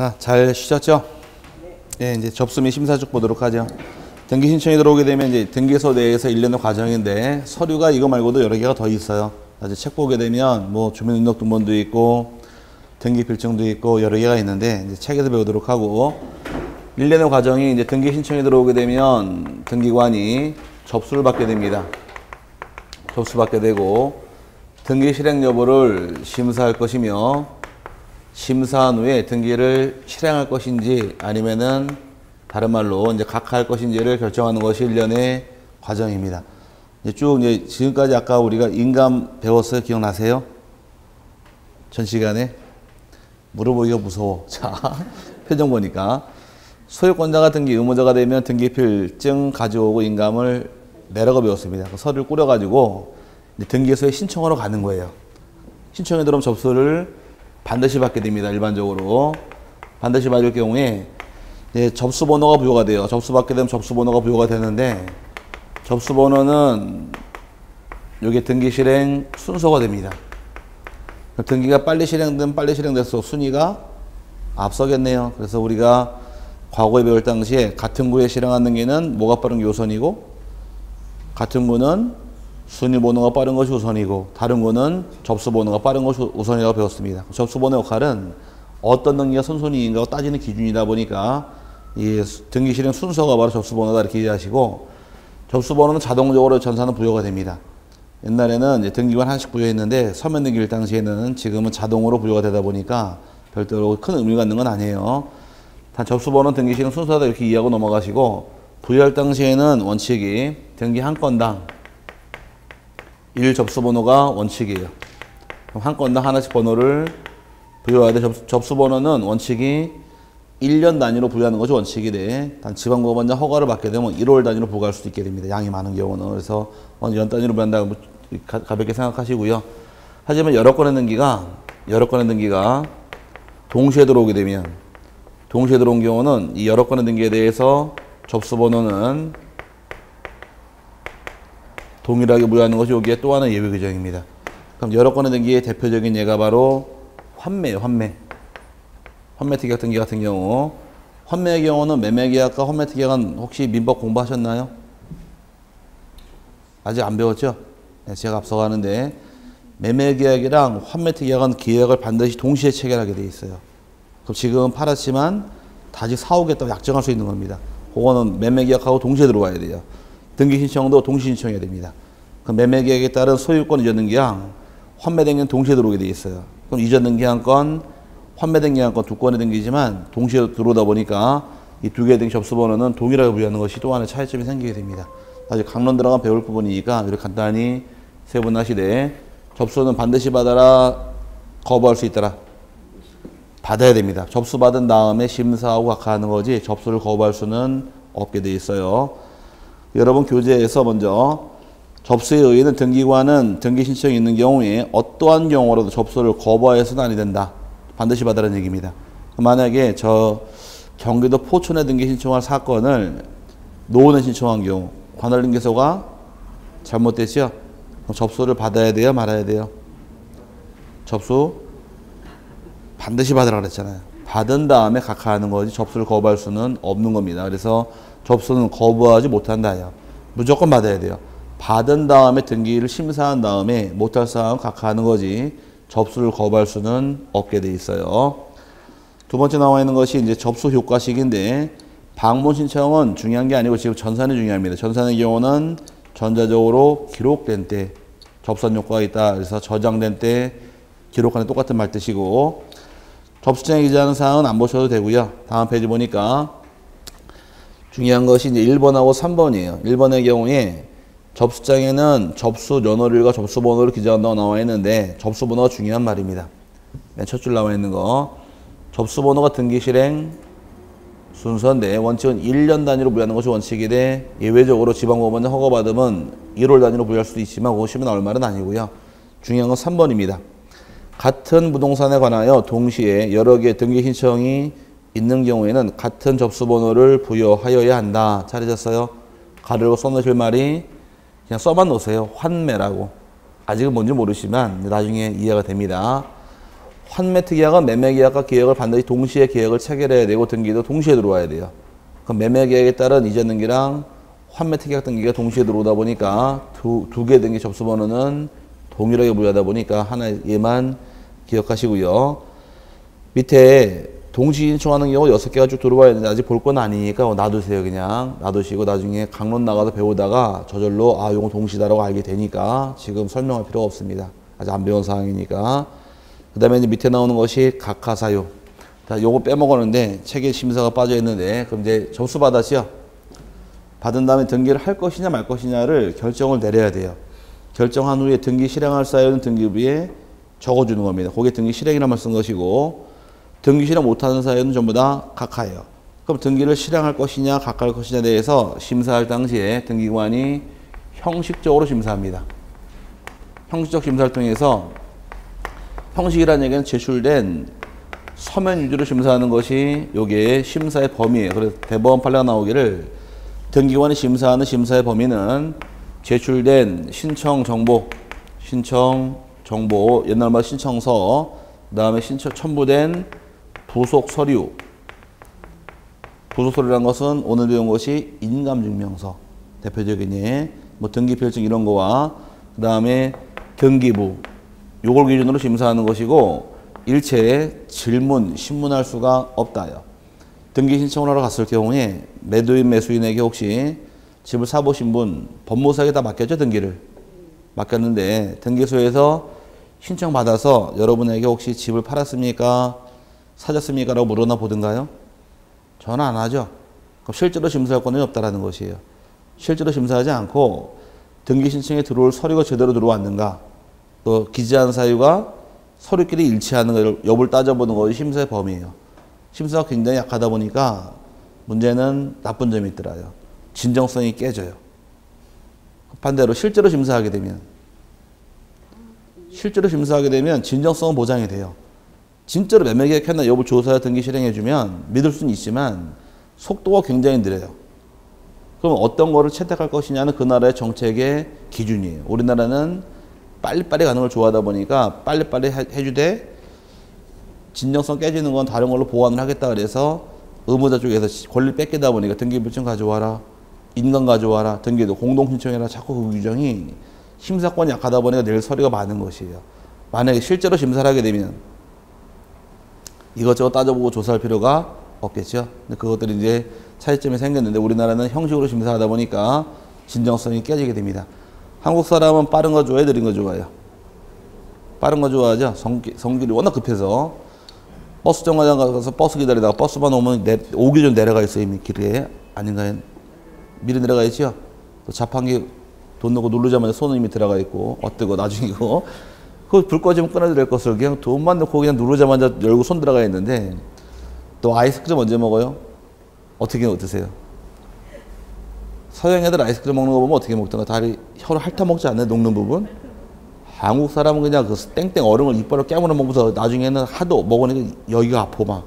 자, 잘 쉬셨죠? 네, 이제 접수 및 심사 쭉 보도록 하죠. 등기 신청이 들어오게 되면 이제 등기소 내에서 일련의 과정인데 서류가 이거 말고도 여러 개가 더 있어요. 이제 책 보게 되면 뭐 주민등록등본도 있고 등기 필증도 있고 여러 개가 있는데 이제 책에서 배우도록 하고 일련의 과정이 이제 등기 신청이 들어오게 되면 등기관이 접수를 받게 됩니다. 접수받게 되고 등기 실행 여부를 심사할 것이며 심사한 후에 등기를 실행할 것인지 아니면은 다른 말로 이제 각하할 것인지를 결정하는 것이 일련의 과정입니다. 이제 쭉 이제 지금까지 아까 우리가 인감 배웠어요? 기억나세요? 전 시간에? 물어보기가 무서워. 자, 표정 보니까 소유권자가 등기 의무자가 되면 등기필증 가져오고 인감을 내라고 배웠습니다. 그 서류를 꾸려가지고 등기소에 신청하러 가는 거예요. 신청이 들어오면 접수를 반드시 받게 됩니다. 일반적으로. 반드시 받을 경우에 접수번호가 부여가 돼요. 접수받게 되면 접수번호가 부여가 되는데 접수번호는 이게 등기 실행 순서가 됩니다. 등기가 빨리 실행되면 빨리 실행돼서 순위가 앞서겠네요. 그래서 우리가 과거에 배울 당시에 같은 구에 실행한 등기는 뭐가 빠른 게 우선이고 같은 구는 순위 번호가 빠른 것이 우선이고 다른 거는 접수 번호가 빠른 것이 우선이라고 배웠습니다. 접수 번호 역할은 어떤 등기가 선순위인가 따지는 기준이다 보니까 이 등기 실행 순서가 바로 접수 번호다 이렇게 이해하시고 접수 번호는 자동적으로 전사는 부여가 됩니다. 옛날에는 이제 등기관 하나씩 부여했는데 서면 등기일 당시에는 지금은 자동으로 부여가 되다 보니까 별도로 큰 의미가 있는 건 아니에요. 단 접수 번호는 등기 실행 순서다 이렇게 이해하고 넘어가시고 부여할 당시에는 원칙이 등기 한 건당 1 접수 번호가 원칙이에요. 그럼 한 건당 하나씩 번호를 부여해야 돼. 접수 번호는 원칙이 1년 단위로 부여하는 것이 원칙이 돼. 단 지방법원장 허가를 받게 되면 1월 단위로 부과할 수도 있게 됩니다. 양이 많은 경우는. 그래서 연 단위로 부여한다고 가볍게 생각하시고요. 하지만 여러 건의 등기가 동시에 들어오게 되면 동시에 들어온 경우는 이 여러 건의 등기에 대해서 접수 번호는 동일하게 부여하는 것이 여기에 또 하나의 예외 규정입니다. 그럼 여러 건의 등기의 대표적인 예가 바로 환매예요. 환매특약 등기 같은 경우 환매의 경우는 매매계약과 환매특약은 혹시 민법 공부하셨나요? 아직 안 배웠죠? 네, 제가 앞서가는데 매매계약이랑 환매특약은 계약을 반드시 동시에 체결하게 돼 있어요. 그럼 지금 팔았지만 다시 사오겠다고 약정할 수 있는 겁니다. 그거는 매매계약하고 동시에 들어와야 돼요. 등기 신청도 동시 신청해야 됩니다. 그럼 매매계약에 따른 소유권 이전 등기랑 환매 등기는 동시에 들어오게 돼 있어요. 그럼 이전 등기 한 건, 환매 등기 한 건 두 건의 등기지만 동시에 들어오다 보니까 이 두 개의 등기 접수 번호는 동일하게 부여하는 것이 또 하나의 차이점이 생기게 됩니다. 아직 강론 들어가 배울 부분이니까 이렇게 간단히 세분화시되 접수는 반드시 받아라, 거부할 수 있더라. 받아야 됩니다. 접수 받은 다음에 심사하고 각하하는 거지 접수를 거부할 수는 없게 돼 있어요. 여러분 교재에서 먼저 접수에 의해는 등기관은 등기 신청이 있는 경우에 어떠한 경우라도 접수를 거부하여서는 아니 된다. 반드시 받으라는 얘기입니다. 만약에 저 경기도 포천에 등기 신청할 사건을 노원에 신청한 경우 관할등기소가 잘못됐죠? 그럼 접수를 받아야 돼요? 말아야 돼요? 접수 반드시 받으라 그랬잖아요. 받은 다음에 각하하는 거지 접수를 거부할 수는 없는 겁니다. 그래서 접수는 거부하지 못한다요. 무조건 받아야 돼요. 받은 다음에 등기를 심사한 다음에 못할 사항은 각하하는 거지 접수를 거부할 수는 없게 돼 있어요. 두 번째 나와 있는 것이 이제 접수 효과식인데 방문 신청은 중요한 게 아니고 지금 전산이 중요합니다. 전산의 경우는 전자적으로 기록된 때 접수한 효과가 있다. 그래서 저장된 때 기록하는 똑같은 말 뜻이고 접수장에 기재하는 사항은 안 보셔도 되고요. 다음 페이지 보니까 중요한 것이 이제 1번하고 3번이에요. 1번의 경우에 접수장에는 접수 연월일과 접수 번호를 기재한다고 나와 있는데 접수 번호가 중요한 말입니다. 맨 첫 줄 나와 있는 거. 접수 번호가 등기 실행 순서인데 원칙은 1년 단위로 부여하는 것이 원칙이되 예외적으로 지방법원장 허가받으면 1월 단위로 부여할 수도 있지만 그거 쉬면 나올 말은 아니고요. 중요한 건 3번입니다. 같은 부동산에 관하여 동시에 여러 개의 등기 신청이 있는 경우에는 같은 접수 번호를 부여하여야 한다. 잘하셨어요? 가르고 써놓으실 말이 그냥 써만 놓으세요. 환매라고. 아직은 뭔지 모르시지만 나중에 이해가 됩니다. 환매특약은 매매계약과 계약을 반드시 동시에 계약을 체결해야 되고 등기도 동시에 들어와야 돼요. 그럼 매매계약에 따른 이전 등기랑 환매특약 등기가 동시에 들어오다 보니까 두 개 등기 접수번호는 동일하게 부여하다 보니까 하나 얘만 기억하시고요. 밑에 동시 신청하는 경우 6개가 쭉 들어와야 되는데 아직 볼 건 아니니까 놔두세요. 그냥 놔두시고 나중에 강론 나가서 배우다가 저절로 아 요거 동시다라고 알게 되니까 지금 설명할 필요가 없습니다. 아직 안 배운 사항이니까. 그 다음에 이제 밑에 나오는 것이 각하사유. 자, 요거 빼먹었는데 책에 심사가 빠져 있는데 그럼 이제 접수 받았죠. 받은 다음에 등기를 할 것이냐 말 것이냐를 결정을 내려야 돼요. 결정한 후에 등기 실행할 사유는 등기부에 적어주는 겁니다. 거기에 등기 실행이라만 쓴 것이고 등기 실행 못하는 사유는 전부 다 각하예요. 그럼 등기를 실행할 것이냐 각하할 것이냐에 대해서 심사할 당시에 등기관이 형식적으로 심사합니다. 형식적 심사를 통해서 형식이라는 얘기는 제출된 서면 위주로 심사하는 것이 요게 심사의 범위예요. 그래서 대법원 판례가 나오기를 등기관이 심사하는 심사의 범위는 제출된 신청 정보, 옛날 말 신청서, 그 다음에 첨부된 부속 서류. 부속 서류라는 것은 오늘 배운 것이 인감증명서, 대표적인 예, 뭐 등기필증 이런 거와 그 다음에 등기부, 요걸 기준으로 심사하는 것이고 일체 질문, 신문할 수가 없다요. 등기 신청을 하러 갔을 경우에 매도인, 매수인에게 혹시 집을 사보신 분 법무사에게 다 맡겼죠, 등기를. 맡겼는데 등기소에서 신청받아서 여러분에게 혹시 집을 팔았습니까? 사셨습니까? 라고 물어나 보든가요? 전화 안 하죠. 그럼 실제로 심사할 권한이 없다라는 것이에요. 실제로 심사하지 않고 등기 신청에 들어올 서류가 제대로 들어왔는가, 또 기재한 사유가 서류끼리 일치하는 걸 여부를 따져보는 것이 심사의 범위예요. 심사가 굉장히 약하다 보니까 문제는 나쁜 점이 있더라요. 진정성이 깨져요. 반대로 실제로 심사하게 되면 진정성은 보장이 돼요. 진짜로 매매계약했나 여부 조사 등기 실행해주면 믿을 수는 있지만 속도가 굉장히 느려요. 그럼 어떤 거를 채택할 것이냐는 그 나라의 정책의 기준이에요. 우리나라는 빨리빨리 가는 걸 좋아하다 보니까 빨리빨리 해주되 진정성 깨지는 건 다른 걸로 보완을 하겠다 그래서 의무자 쪽에서 권리를 뺏기다 보니까 등기부증 가져와라, 인감 가져와라, 등기도 공동신청해라, 자꾸 그 규정이 심사권이 약하다 보니까 낼 서류가 많은 것이에요. 만약에 실제로 심사를 하게 되면 이것저것 따져보고 조사할 필요가 없겠죠. 근데 그것들이 이제 차이점이 생겼는데 우리나라는 형식으로 심사하다 보니까 진정성이 깨지게 됩니다. 한국 사람은 빠른 거 좋아해요, 느린 거 좋아해요? 빠른 거 좋아하죠. 성질이 워낙 급해서 버스 정거장 가서 버스 기다리다가 버스만 오면 오기 전 내려가 있어요. 이미 길에. 아닌가요? 미리 내려가 있죠. 또 자판기 돈 넣고 누르자마자 손은 이미 들어가 있고 어뜨고 나중이고 그 불 꺼지면 끊어야 될 것을 그냥 돈만 넣고 그냥 누르자마자 열고 손 들어가 있는데 또 아이스크림 언제 먹어요? 어떻게 드세요? 서양 애들 아이스크림 먹는 거 보면 어떻게 먹던가 다리 혀를 핥아먹지 않나요? 녹는 부분? 한국 사람은 그냥 그 땡땡 얼음을 이빨로 깨물어 먹으면서 나중에는 하도 먹으니까 여기가 아파 막.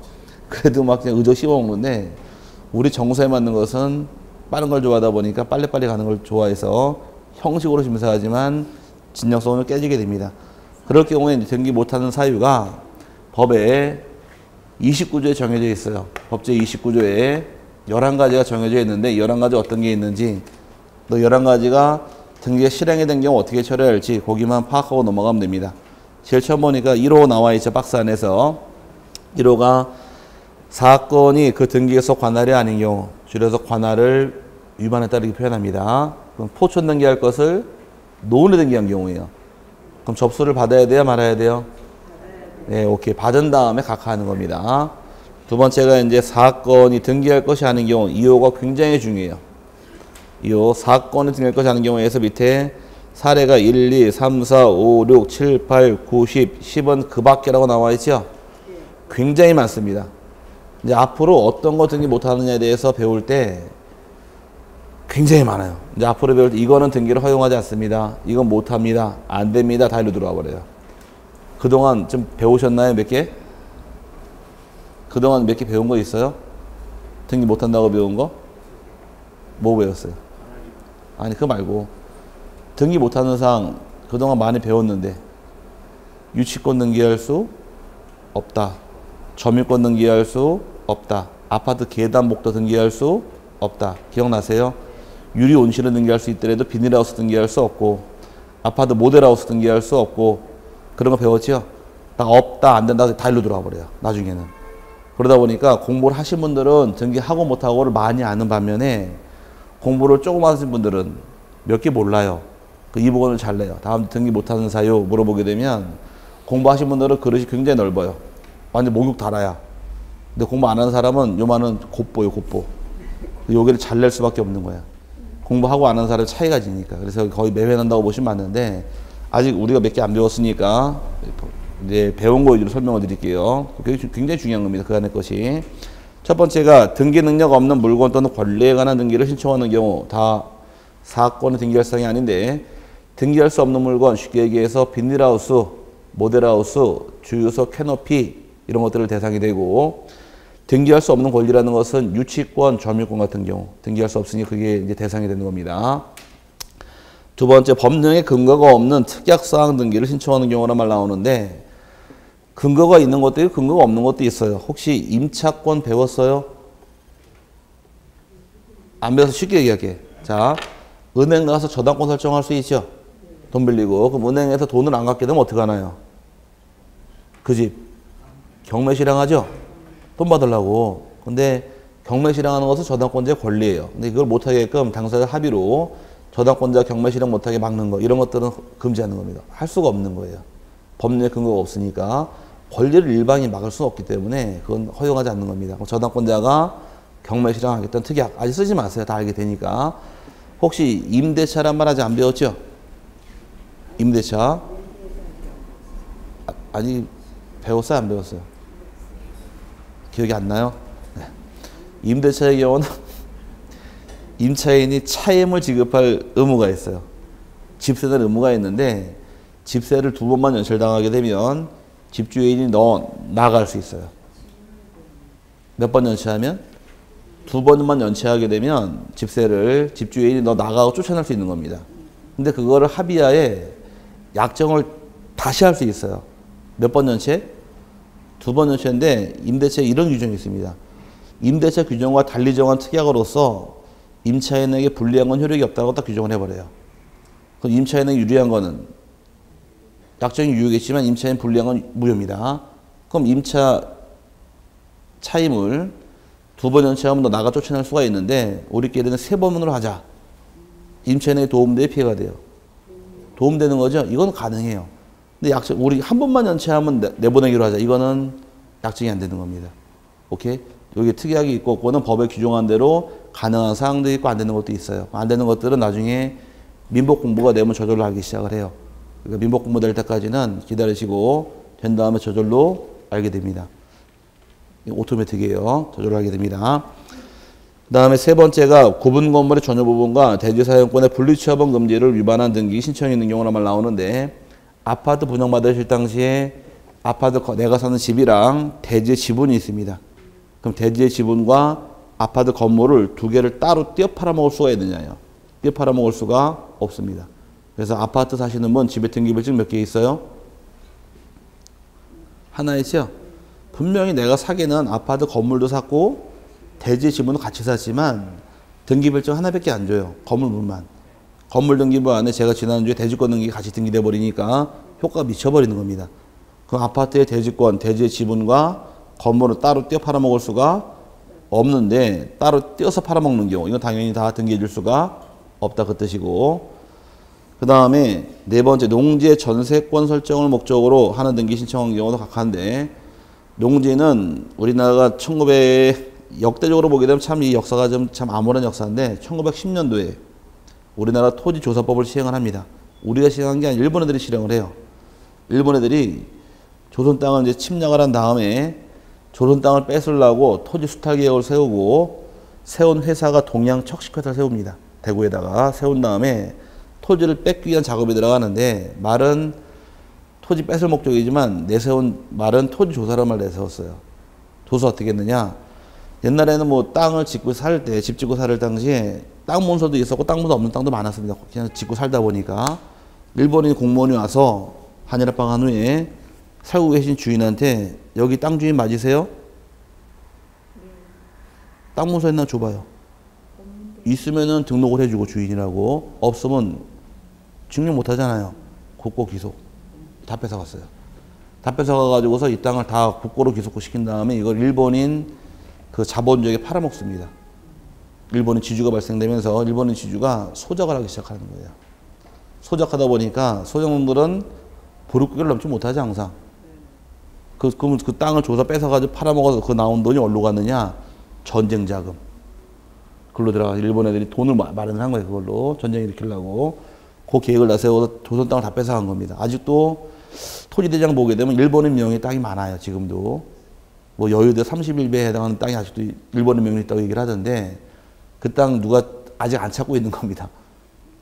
그래도 막 그냥 의젓 씹어 먹는데 우리 정서에 맞는 것은 빠른 걸 좋아하다 보니까 빨리빨리 가는 걸 좋아해서 형식으로 심사하지만 진정성을 깨지게 됩니다. 그럴 경우에 등기 못하는 사유가 법에 29조에 정해져 있어요. 법제 29조에 11가지가 정해져 있는데 11가지 어떤 게 있는지 또 11가지가 등기가 실행이 된 경우 어떻게 처리할지 거기만 파악하고 넘어가면 됩니다. 제일 처음 보니까 1호 나와 있죠. 박스 안에서. 1호가 사건이 그 등기에서 관할이 아닌 경우 줄여서 관할을 위반했다 이렇게 표현합니다. 그럼 포천 등기할 것을 노은에 등기한 경우예요. 그럼 접수를 받아야 돼요? 말아야 돼요? 네, 오케이. 받은 다음에 각하하는 겁니다. 두 번째가 이제 사건이 등기할 것이 아닌 경우 2호가 굉장히 중요해요. 2호 사건이 등기할 것이 아닌 경우에서 밑에 사례가 1, 2, 3, 4, 5, 6, 7, 8, 9, 10, 10은 그 밖이라고 나와 있죠? 굉장히 많습니다. 이제 앞으로 어떤 거 등기 못하느냐에 대해서 배울 때 굉장히 많아요. 이제 앞으로 배울 때 이거는 등기를 허용하지 않습니다. 이건 못합니다. 안 됩니다. 다 일로 들어와 버려요. 그동안 좀 배우셨나요? 몇 개? 그동안 몇 개 배운 거 있어요? 등기 못한다고 배운 거? 뭐 배웠어요? 아니 그거 말고 등기 못하는 사항 그동안 많이 배웠는데 유치권 등기할 수, 없다. 점유권 등기할 수 없다. 아파트 계단 목도 등기할 수 없다. 기억나세요? 유리 온실은 등기할 수 있더라도 비닐하우스 등기할 수 없고, 아파트 모델하우스 등기할 수 없고, 그런 거 배웠죠? 딱 없다, 안 된다, 다 일로 들어와 버려요. 나중에는. 그러다 보니까 공부를 하신 분들은 등기하고 못하고를 많이 아는 반면에 공부를 조금 하신 분들은 몇 개 몰라요. 이 부분을 잘 내요. 다음 등기 못하는 사유 물어보게 되면 공부하신 분들은 그릇이 굉장히 넓어요. 완전 목욕 달아야. 근데 공부 안 하는 사람은 요만은 곱보요, 곱보. 여기를 잘 낼 수밖에 없는 거야. 공부하고 안 하는 사람은 차이가 지니까. 그래서 거의 매회난다고 보시면 맞는데, 아직 우리가 몇 개 안 배웠으니까 이제 배운 거 위주로 설명을 드릴게요. 그게 굉장히 중요한 겁니다. 그 안의 것이. 첫 번째가 등기 능력 없는 물건 또는 권리에 관한 등기를 신청하는 경우, 다 사건의 등기할 사항이 아닌데, 등기할 수 없는 물건, 쉽게 얘기해서 비닐하우스, 모델하우스, 주유소, 캐노피 이런 것들을 대상이 되고, 등기할 수 없는 권리라는 것은 유치권, 점유권 같은 경우 등기할 수 없으니 그게 이제 대상이 되는 겁니다. 두 번째, 법령에 근거가 없는 특약사항 등기를 신청하는 경우란 말 나오는데, 근거가 있는 것도 있고 근거가 없는 것도 있어요. 혹시 임차권 배웠어요? 안 배워서 쉽게 얘기할게. 자, 은행 가서 저당권 설정할 수 있죠? 돈 빌리고. 그럼 은행에서 돈을 안 갚게 되면 어떻게 하나요? 그 집 경매 실행하죠? 돈 받으려고. 근데 경매 실행하는 것은 저당권자의 권리예요. 근데 그걸 못하게끔 당사자 합의로 저당권자 경매 실행 못하게 막는 거, 이런 것들은 금지하는 겁니다. 할 수가 없는 거예요. 법률에 근거가 없으니까. 권리를 일방이 막을 수는 없기 때문에 그건 허용하지 않는 겁니다. 저당권자가 경매 실행하겠다는 특약, 아직 쓰지 마세요. 다 알게 되니까. 혹시 임대차란 말 아직 안 배웠죠? 임대차. 아니, 배웠어요? 안 배웠어요? 기억이 안 나요? 네. 임대차의 경우는 임차인이 차임을 지급할 의무가 있어요. 집세는 의무가 있는데, 집세를 2번만 연체당하게 되면 집주인이 나갈 수 있어요. 몇 번 연체하면? 2번만 연체하게 되면 집세를 집주인이 나가고 쫓아낼 수 있는 겁니다. 근데 그거를 합의하에 약정을 다시 할 수 있어요. 몇 번 연체? 2번 연체인데, 임대차에 이런 규정이 있습니다. 임대차 규정과 달리 정한 특약으로서 임차인에게 불리한 건 효력이 없다고 딱 규정을 해버려요. 그럼 임차인에게 유리한 거는 약정이 유효겠지만 임차인 불리한 건 무효입니다. 그럼 임차 차임을 2번 연체하면 너 나가 쫓아낼 수가 있는데, 우리끼리는 3번으로 하자. 임차인에게 도움되게 피해가 돼요. 도움되는 거죠? 이건 가능해요. 근데 약정, 우리 한 번만 연체하면 내보내기로 하자. 이거는 약정이 안 되는 겁니다. 오케이? 여기 특약이 있고 없고는 법에 규정한 대로 가능한 사항도 있고 안 되는 것도 있어요. 안 되는 것들은 나중에 민법 공부가 되면 저절로 알기 시작을 해요. 그러니까 민법 공부 될 때까지는 기다리시고 된 다음에 저절로 알게 됩니다. 오토매틱이에요. 저절로 알게 됩니다. 그 다음에 세 번째가 구분 건물의 전유 부분과 대지 사용권의 분리취합원 금지를 위반한 등기 신청이 있는 경우란 말 나오는데, 아파트 분양받으실 당시에 아파트 내가 사는 집이랑 대지의 지분이 있습니다. 그럼 대지의 지분과 아파트 건물을 두 개를 따로 떼어 팔아먹을 수가 있느냐요? 떼어 팔아먹을 수가 없습니다. 그래서 아파트 사시는 분 집에 등기부증 몇 개 있어요? 하나 있죠? 분명히 내가 사기는 아파트 건물도 샀고 대지 지분도 같이 샀지만 등기부증 하나밖에 안 줘요. 건물물만. 건물 등기부 안에 제가 지난주에 대지권 등기 같이 등기돼 버리니까 효과가 미쳐버리는 겁니다. 그럼 아파트의 대지권, 대지의 지분과 건물을 따로 떼어 팔아먹을 수가 없는데, 따로 떼어서 팔아먹는 경우 이건 당연히 다 등기해 줄 수가 없다, 그 뜻이고. 그 다음에 네 번째, 농지의 전세권 설정을 목적으로 하는 등기 신청한 경우도 각하인데, 농지는 우리나라가 역대적으로 보게 되면 참 이 역사가 좀 참 암울한 역사인데, 1910년도에 우리나라 토지조사법을 시행을 합니다. 우리가 시행한 게 아니라 일본 애들이 실행을 해요. 일본 애들이 조선 땅을 이제 침략을 한 다음에 조선 땅을 뺏으려고 토지 수탈 계획을 세우고, 세운 회사가 동양 척식회사를 세웁니다. 대구에다가 세운 다음에 토지를 뺏기 위한 작업이 들어가는데, 말은 토지 뺏을 목적이지만 내세운 말은 토지 조사란 말 내세웠어요. 조사 어떻게 했느냐? 옛날에는 뭐 땅을 짓고 살 때, 집 짓고 살 당시에 땅 문서도 있었고 땅 문서 없는 땅도 많았습니다. 그냥 짓고 살다 보니까 일본인 공무원이 와서 한일 합방한 후에 살고 계신 주인한테 여기 땅 주인 맞으세요? 땅 문서 있나 줘봐요. 있으면은 등록을 해주고 주인이라고, 없으면 증명 못 하잖아요. 국고 기속. 다 뺏어갔어요. 다 뺏어가가지고서 이 땅을 다 국고로 기속시킨 다음에 이걸 일본인 그 자본주의에 팔아먹습니다. 일본인 지주가 발생되면서 일본인 지주가 소작을 하기 시작하는 거예요. 소작하다 보니까 소작농들은 보릿고개를 넘지 못하지 항상. 그러면 그 땅을 줘서 뺏어가지고 팔아먹어서 그 나온 돈이 어디로 갔느냐? 전쟁 자금. 그걸로 들어가 일본 애들이 돈을 마련한 거예요. 그걸로 전쟁 일으키려고 그 계획을 다 세워서 조선 땅을 다 뺏어간 겁니다. 아직도 토지대장 보게 되면 일본인 명의 땅이 많아요. 지금도 뭐 여의도 31배에 해당하는 땅이 아직도 일본인 명의 있다고 얘기를 하던데 그 땅 누가 아직 안 찾고 있는 겁니다.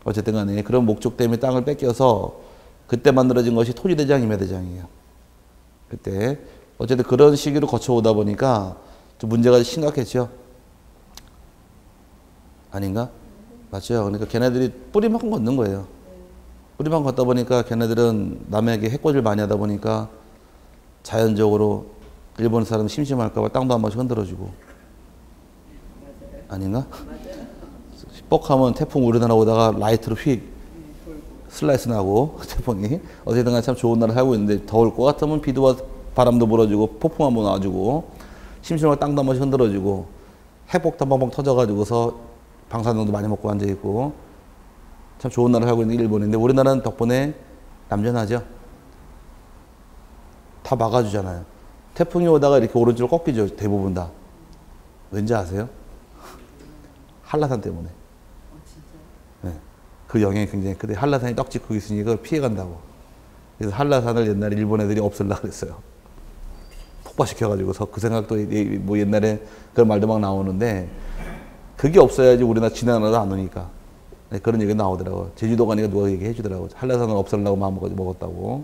어쨌든 간에 그런 목적 때문에 땅을 뺏겨서 그때 만들어진 것이 토지대장 임야대장이에요. 그때 어쨌든 그런 시기로 거쳐오다 보니까 좀 문제가 심각했죠. 아닌가? 맞죠. 그러니까 걔네들이 뿌리만 걷는 거예요. 뿌리만 걷다 보니까 걔네들은 남에게 해코지를 많이 하다 보니까 자연적으로 일본 사람 심심할까봐 땅도 한 번씩 흔들어주고. 아닌가? 뻑하면 태풍 우리나라 오다가 라이트로 휙 슬라이스 나고 태풍이 어쨌든 간에 참 좋은 나라 살고 있는데 더울 것 같으면 비도 바람도 불어주고 폭풍 한번 와주고 심심할 땅도 한 번씩 흔들어주고 핵폭탄 뻥뻥 터져가지고서 방사능도 많이 먹고 앉아있고 참 좋은 나라 살고 있는 게 일본인데 우리나라는 덕분에 얌전하죠. 다 막아주잖아요. 태풍이 오다가 이렇게 오른쪽으로 꺾이죠. 대부분 다. 왠지 아세요? 한라산 때문에. 네. 그 영향이 굉장히 크대. 한라산이 떡집 거기 있으니 그걸 피해간다고. 그래서 한라산을 옛날에 일본 애들이 없애려고 그랬어요. 폭파시켜가지고서 그 생각도 뭐 옛날에 그런 말도 막 나오는데 그게 없어야지 우리나라 지나가도 안 오니까. 네, 그런 얘기가 나오더라고요. 제주도 가니까 누가 얘기해 주더라고요. 한라산을 없애려고 마음먹었다고.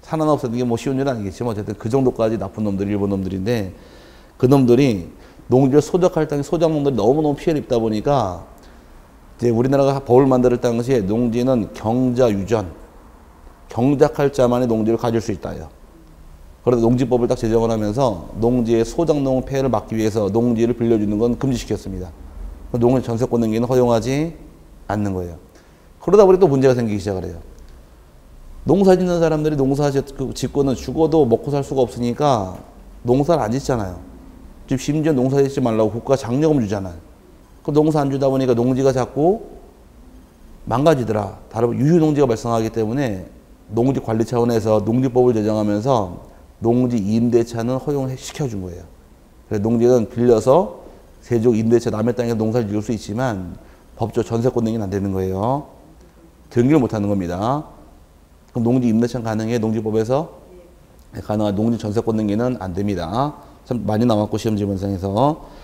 산 하나 없애는 게 뭐 쉬운 일 아니겠지만 어쨌든 그 정도까지 나쁜 놈들이 일본 놈들인데 그 놈들이 농지를 소작할 당시 소작농들이 너무너무 피해를 입다 보니까 이제 우리나라가 법을 만들 당시에 농지는 경자 유전, 경작할 자만이 농지를 가질 수 있다요. 그래서 농지법을 딱 제정을 하면서 농지의 소작농 폐해를 막기 위해서 농지를 빌려주는 건 금지시켰습니다. 농지 전세권 등기는 허용하지 않는 거예요. 그러다 보니 또 문제가 생기기 시작을 해요. 농사 짓는 사람들이 농사 짓고는 죽어도 먹고 살 수가 없으니까 농사를 안 짓잖아요. 지금 심지어 농사 짓지 말라고 국가가 장려금 주잖아요. 그 농사 안 주다 보니까 농지가 자꾸 망가지더라. 다른 유휴농지가 발생하기 때문에 농지 관리 차원에서 농지법을 제정하면서 농지 임대차는 허용시켜준 거예요. 그래서 농지는 빌려서 세족 임대차 남의 땅에서 농사를 지을 수 있지만 법적 전세권 등기는 안 되는 거예요. 등기를 못 하는 겁니다. 그럼 농지 임대차는 가능해? 농지법에서? 네, 가능한 농지 전세권 등기는 안 됩니다. 참 많이 나왔고 시험 지문상에서.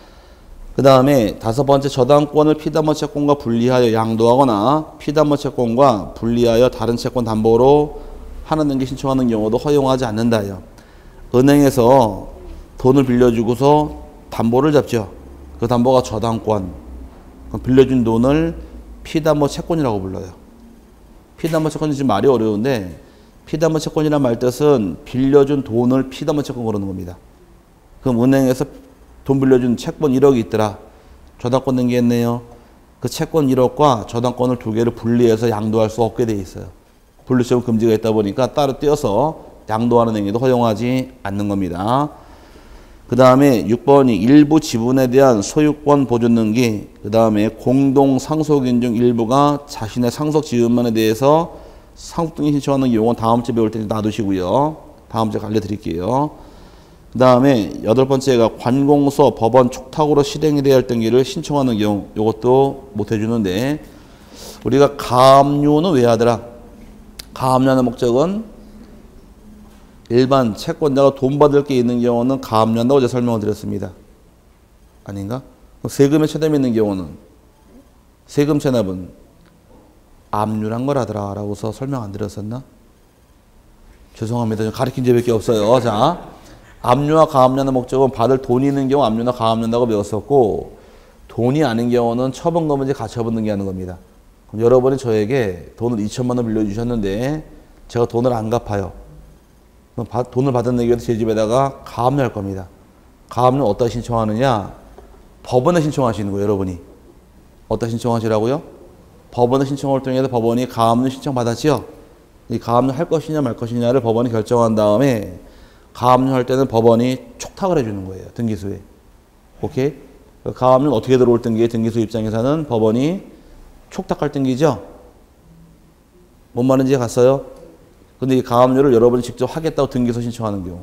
그 다음에 다섯 번째 저당권을 피담보 채권과 분리하여 양도하거나 피담보 채권과 분리하여 다른 채권 담보로 하는 등기 신청하는 경우도 허용하지 않는다요. 은행에서 돈을 빌려주고서 담보를 잡죠. 그 담보가 저당권. 빌려준 돈을 피담보 채권이라고 불러요. 피담보 채권이 지금 말이 어려운데 피담보 채권이란 말 뜻은 빌려준 돈을 피담보 채권 그러는 겁니다. 그럼 은행에서 돈 빌려준 채권 1억이 있더라. 저당권 등기했네요. 그 채권 1억과 저당권을 두 개를 분리해서 양도할 수 없게 돼 있어요. 분리시험 금지가 있다 보니까 따로 떼어서 양도하는 행위도 허용하지 않는 겁니다. 그 다음에 6번이 일부 지분에 대한 소유권 보존 등기, 그 다음에 공동 상속인 중 일부가 자신의 상속 지분만에 대해서 상속 등기 신청하는 경우는 다음 주에 배울 때 놔두시고요. 다음 주에 알려드릴게요. 그 다음에 여덟 번째가 관공서, 법원, 촉탁으로 실행이 돼야 할 등기를 신청하는 경우, 이것도 못 해주는데 우리가 가압류는 왜 하더라? 가압류하는 목적은 일반 채권자가 돈 받을 게 있는 경우는 가압류한다고 제가 설명을 드렸습니다. 아닌가? 세금에 체납이 있는 경우는 세금 체납은 압류란 거라더라 라고서 설명 안 드렸었나? 죄송합니다. 가르친 적밖에 없어요. 자, 압류와 가압류하는 목적은 받을 돈이 있는 경우 압류나 가압류한다고 배웠었고 돈이 아닌 경우는 처분금지 가처분 등기하는 겁니다. 그럼 여러분이 저에게 돈을 2천만 원 빌려주셨는데 제가 돈을 안 갚아요. 그럼 돈을 받아내기 위해서 제 집에다가 가압류할 겁니다. 가압류 어디다 신청하느냐? 법원에 신청하시는 거예요, 여러분이. 어디다 신청하시라고요? 법원에 신청을 통해서 법원이 가압류 신청 받았지요? 이 가압류 할 것이냐 말 것이냐를 법원이 결정한 다음에 가압류 할 때는 법원이 촉탁을 해주는 거예요, 등기소에. 오케이? 가압류는 어떻게 들어올 등기에 등기소 입장에서는 법원이 촉탁할 등기죠? 뭔 말인지 갔어요? 근데 이 가압류를 여러분이 직접 하겠다고 등기소 신청하는 경우,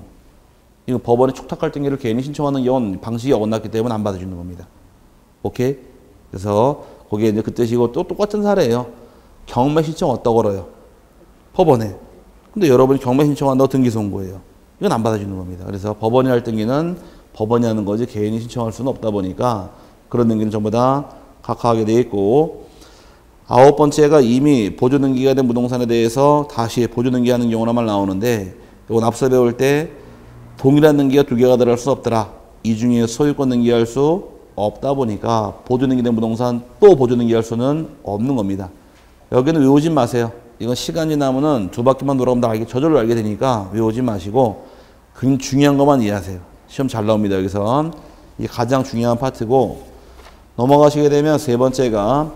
이거 법원이 촉탁할 등기를 개인이 신청하는 경우는 방식이 어긋났기 때문에 안 받아주는 겁니다. 오케이? 그래서 거기에 이제 그 뜻이고 또 똑같은 사례예요. 경매 신청 어디다 걸어요? 법원에. 근데 여러분이 경매 신청한다고 등기소 온 거예요. 이건 안 받아주는 겁니다. 그래서 법원이 할 등기는 법원이 하는 거지 개인이 신청할 수는 없다 보니까 그런 등기는 전부 다 각하하게 돼 있고, 9번째가 이미 보조 등기가 된 부동산에 대해서 다시 보조 등기하는 경우라만 나오는데, 이건 앞서 배울 때 동일한 등기가 두 개가 들어갈 수 없더라. 이 중에 소유권 등기할 수 없다 보니까 보조 등기된 부동산 또 보조 등기할 수는 없는 겁니다. 여기는 외우지 마세요. 이건 시간이 지나면은 두 바퀴만 돌아오면 다 저절로 알게 되니까 외우지 마시고 그냥 중요한 것만 이해하세요. 시험 잘 나옵니다. 여기선 이게 가장 중요한 파트고, 넘어가시게 되면 세 번째가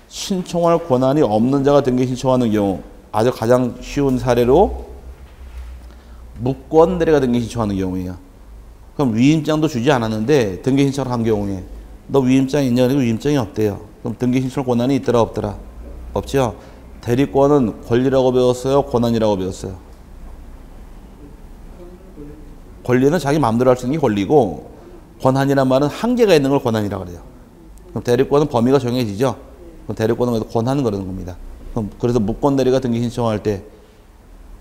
신청할 권한이 없는 자가 등기 신청하는 경우, 아주 가장 쉬운 사례로 무권 대리가 등기 신청하는 경우예요. 그럼 위임장도 주지 않았는데 등기 신청을 한 경우에 너 위임장 있냐? 그리고 위임장이 없대요. 그럼 등기 신청 권한이 있더라 없더라? 없죠. 대리권은 권리라고 배웠어요? 권한이라고 배웠어요? 권리는 자기 마음대로 할 수 있는 게 권리고, 권한이란 말은 한계가 있는 걸 권한이라고 그래요. 그럼 대리권은 범위가 정해지죠. 그럼 대리권은 권한을 그러는 겁니다. 그래서 무권 대리가 등기 신청할 때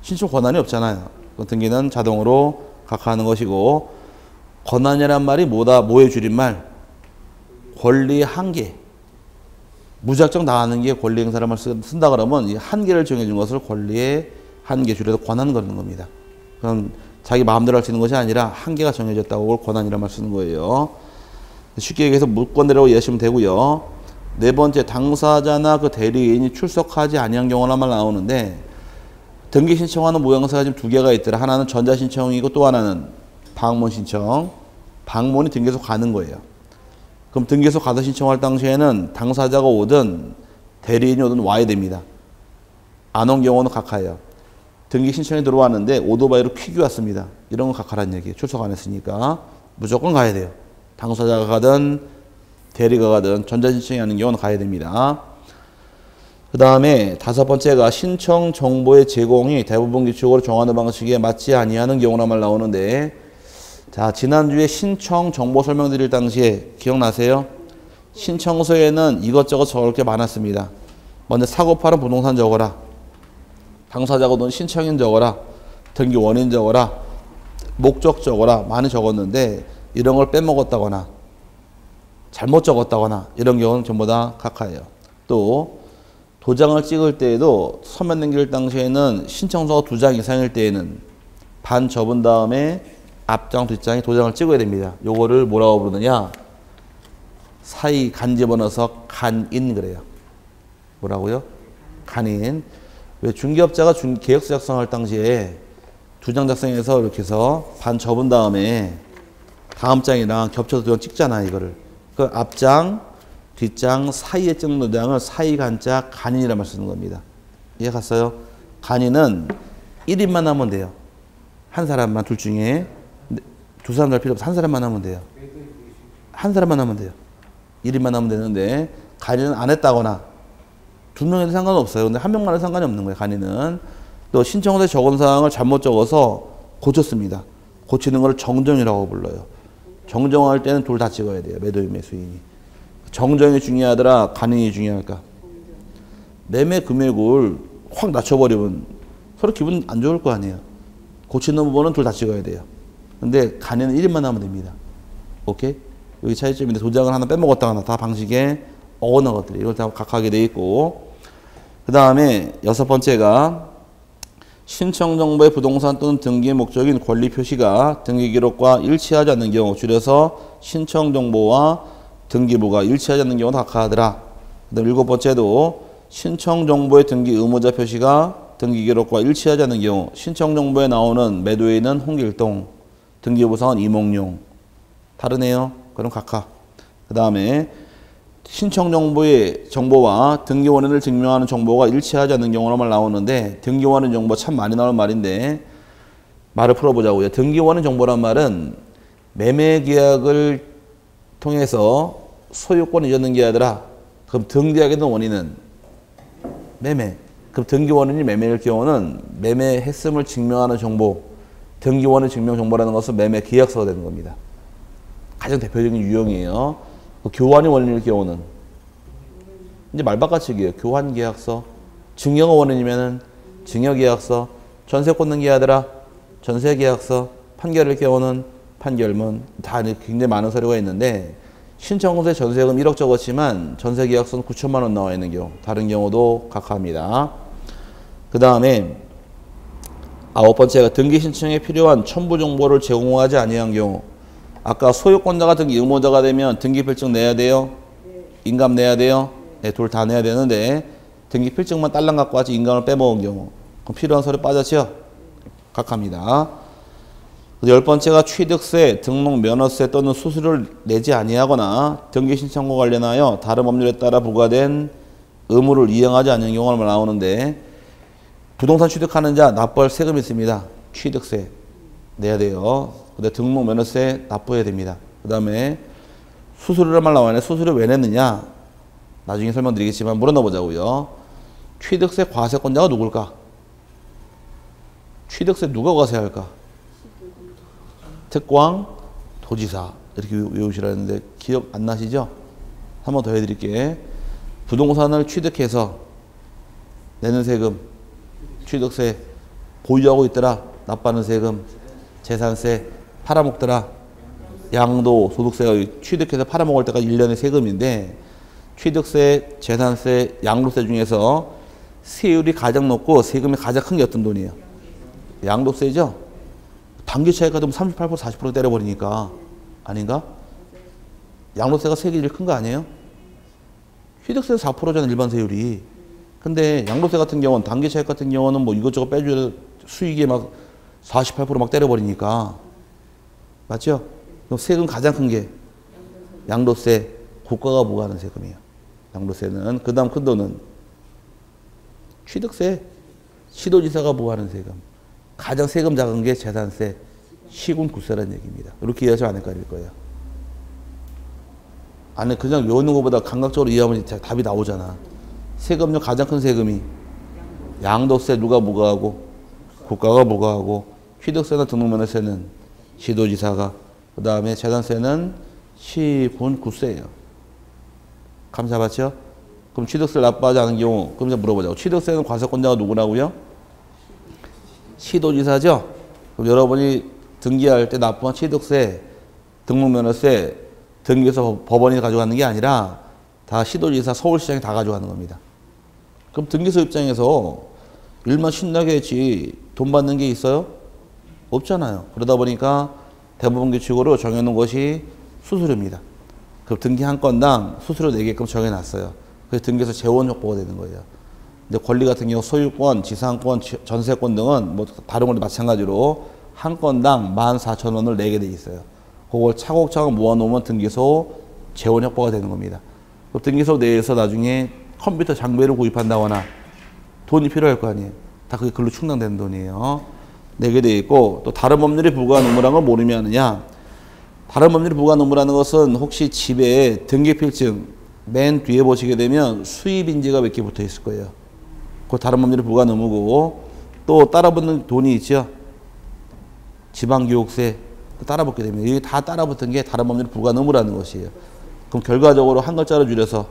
신청 권한이 없잖아요. 등기는 자동으로 각하하는 것이고, 권한이란 말이 뭐의 줄임말? 권리의 한계. 무작정 나가는 게 권리 행사를 쓴다 그러면 이 한계를 정해준 것을 권리의 한계, 줄여서 권한 그러는 겁니다. 그럼 자기 마음대로 할 수 있는 것이 아니라 한계가 정해졌다고 그걸 권한이란 말 쓰는 거예요. 쉽게 얘기해서 무권대리라고 이해하시면 되고요. 네 번째, 당사자나 그 대리인이 출석하지 아니한 경우라만 나오는데, 등기 신청하는 모양새가 지금 두 개가 있더라. 하나는 전자신청이고 또 하나는 방문신청. 방문이 등기소 가는 거예요. 그럼 등기소 가서 신청할 당시에는 당사자가 오든 대리인이 오든 와야 됩니다. 안 온 경우는 각하예요. 등기 신청이 들어왔는데 오토바이로 퀵이 왔습니다. 이런 건 각하란 얘기예요. 출석 안 했으니까 무조건 가야 돼요. 당사자가 가든 대리가 가든 전자신청이 하는 경우는 가야 됩니다. 그 다음에 다섯 번째가 신청 정보의 제공이 대부분 규칙으로 정하는 방식에 맞지 아니하는 경우라만 나오는데, 자, 지난주에 신청 정보 설명드릴 당시에 기억나세요? 신청서에는 이것저것 적을 게 많았습니다. 먼저 사고 팔은 부동산 적어라. 당사자가 돈 신청인 적어라. 등기 원인 적어라. 목적 적어라. 많이 적었는데 이런 걸 빼먹었다거나 잘못 적었다거나 이런 경우는 전부 다 각하예요. 또 도장을 찍을 때에도 서면 등기를 당시에는 신청서가 2장 이상일 때에는 반 접은 다음에 앞장 뒷장에 도장을 찍어야 됩니다. 요거를 뭐라고 부르느냐? 사이 간 집어넣어서 간인 그래요. 뭐라고요? 간인. 왜 중개업자가 계약서 작성할 당시에 2장 작성해서 이렇게 해서 반 접은 다음에 다음 장이랑 겹쳐서 도장 찍잖아, 이거를. 그 앞장, 뒷장 사이에 찍는 도장을 사이 간자 간인이라는 말 쓰는 겁니다. 이해 갔어요? 간인은 1인만 하면 돼요. 한 사람만, 둘 중에. 두 사람 할 필요 없어. 한 사람만 하면 돼요. 한 사람만 하면 돼요. 1인만 하면 되는데, 간인은 안 했다거나, 2명에도 상관없어요. 근데 1명만 해도 상관이 없는 거예요, 간인은. 또 신청서에 적은 사항을 잘못 적어서 고쳤습니다. 고치는 걸 정정이라고 불러요. 정정할 때는 둘 다 찍어야 돼요. 매도인, 매수인이. 정정이 중요하더라, 간인이 중요할까? 매매 금액을 확 낮춰버리면 서로 기분 안 좋을 거 아니에요. 고치는 부분은 둘 다 찍어야 돼요. 근데 간인은 1인만 하면 됩니다. 오케이? 여기 차이점인데 도장을 하나 빼먹었다거나 다 방식에 어긋난 것들이 이걸 다 각하게 돼 있고, 그 다음에 6번째가 신청정보의 부동산 또는 등기 목적인 권리 표시가 등기 기록과 일치하지 않는 경우, 줄여서 신청정보와 등기부가 일치하지 않는 경우는 각하하더라. 그 다음 7번째도 신청정보의 등기 의무자 표시가 등기기록과 일치하지 않는 경우 신청정보에 나오는 매도인은 홍길동, 등기부상은 이몽룡. 다르네요. 그럼 각하. 그 다음에 신청정보의 정보와 등기원인을 증명하는 정보가 일치하지 않는 경우로만 나오는데 등기원인 정보 참 많이 나오는 말인데 말을 풀어보자고요. 등기원인 정보란 말은 매매계약을 통해서 소유권을 잊었는 게 아니라 그럼 등기하게 된 원인은 매매. 그럼 등기원인이 매매일 경우는 매매했음을 증명하는 정보, 등기원인 증명 정보라는 것은 매매 계약서가 되는 겁니다. 가장 대표적인 유형이에요. 교환이 원인일 경우는 이제 말바꿔치기예요. 교환 계약서. 증여가 원인이면은 증여 계약서. 전세권 등기하더라. 전세 계약서. 판결일 경우는 판결문. 다 굉장히 많은 서류가 있는데 신청서에 전세금 1억 적었지만 전세 계약서는 9천만 원 나와 있는 경우. 다른 경우도 각하합니다. 그 다음에 9번째가 등기 신청에 필요한 첨부 정보를 제공하지 아니한 경우. 아까 소유권자가 등기 의무자가 되면 등기 필증 내야 돼요? 인감 내야 돼요? 네, 둘 다 내야 되는데 등기 필증만 딸랑 갖고 와서 인감을 빼먹은 경우. 그럼 필요한 서류 빠졌죠? 각합니다. 10번째가 취득세, 등록 면허세 또는 수수료를 내지 아니하거나 등기 신청과 관련하여 다른 법률에 따라 부과된 의무를 이행하지 않는 경우가 나오는데 부동산 취득하는 자 납부할 세금이 있습니다. 취득세 내야 돼요. 근데 등록 면허세 납부해야 됩니다. 그 다음에 수수료란 말 나와요. 수수료 왜 냈느냐? 나중에 설명드리겠지만 물어넣어보자고요. 취득세 과세권자가 누굴까? 취득세 누가 과세할까? 특광 도지사. 이렇게 외우시라는데 기억 안 나시죠? 한 번 더 해드릴게. 부동산을 취득해서 내는 세금, 취득세, 보유하고 있더라, 납부하는 세금, 재산세, 팔아먹더라, 양도, 소득세가 취득해서 팔아먹을 때가 1년의 세금인데 취득세, 재산세, 양도세 중에서 세율이 가장 높고 세금이 가장 큰 게 어떤 돈이에요? 양도세죠? 단기 차익가 되면 38%, 40% 때려버리니까 아닌가? 양도세가 세계 제일 큰 거 아니에요? 취득세가 4%잖아 일반 세율이. 근데 양도세 같은 경우는 단기 차익 같은 경우는 뭐 이것저것 빼줘야 수익이 막 48% 때려버리니까. 맞죠? 그럼 세금 가장 큰 게 양도세, 국가가 부과하는 세금이에요. 양도세는. 그 다음 큰 돈은 취득세, 시도지사가 부과하는 세금. 가장 세금 작은 게 재산세, 시군구세라는 얘기입니다. 이렇게 이해하시면 안 헷갈릴 거예요. 안에 그냥 외우는 것보다 감각적으로 이해하면 답이 나오잖아. 세금중 가장 큰 세금이 양도세 누가 부과하고 국가가 부과하고 취득세나 등록면허세는 시도지사가 그 다음에 재산세는 시군구세예요. 감 잡았죠? 그럼 취득세를 납부하지 않은 경우 그럼 이제 물어보자고. 취득세는 과세권자가 누구라고요? 시도지사죠? 그럼 여러분이 등기할 때 납부한 취득세, 등록면허세, 등기해서 법원이 가져가는 게 아니라 다 시도지사, 서울시장이 다 가져가는 겁니다. 그럼 등기소 입장에서 일만 신나게 했지 돈 받는 게 있어요? 없잖아요. 그러다 보니까 대부분 규칙으로 정해놓은 것이 수수료입니다. 그럼 등기 한 건당 수수료 내게끔 정해놨어요. 그래서 등기에서 재원 확보가 되는 거예요. 근데 권리 같은 경우 소유권, 지상권, 전세권 등은 뭐 다른 걸로 마찬가지로 한 건당 14,000원을 내게 돼 있어요. 그걸 차곡차곡 모아놓으면 등기소 재원 확보가 되는 겁니다. 그 등기소 내에서 나중에 컴퓨터 장비를 구입한다거나 돈이 필요할 거 아니에요. 다 그게 글로 충당되는 돈이에요. 내게 돼 있고 또 다른 법률이 부과한 의무라는 걸 모르면 하느냐. 다른 법률이 부과한 의무라는 것은 혹시 집에 등기필증 맨 뒤에 보시게 되면 수입인지가 몇 개 붙어 있을 거예요. 그 다른 법률이 부과한 의무고 또 따라붙는 돈이 있죠. 지방교육세 따라붙게 됩니다. 이게 다 따라붙은 게 다른 법률이 부과한 의무라는 것이에요. 그럼 결과적으로 한 글자로 줄여서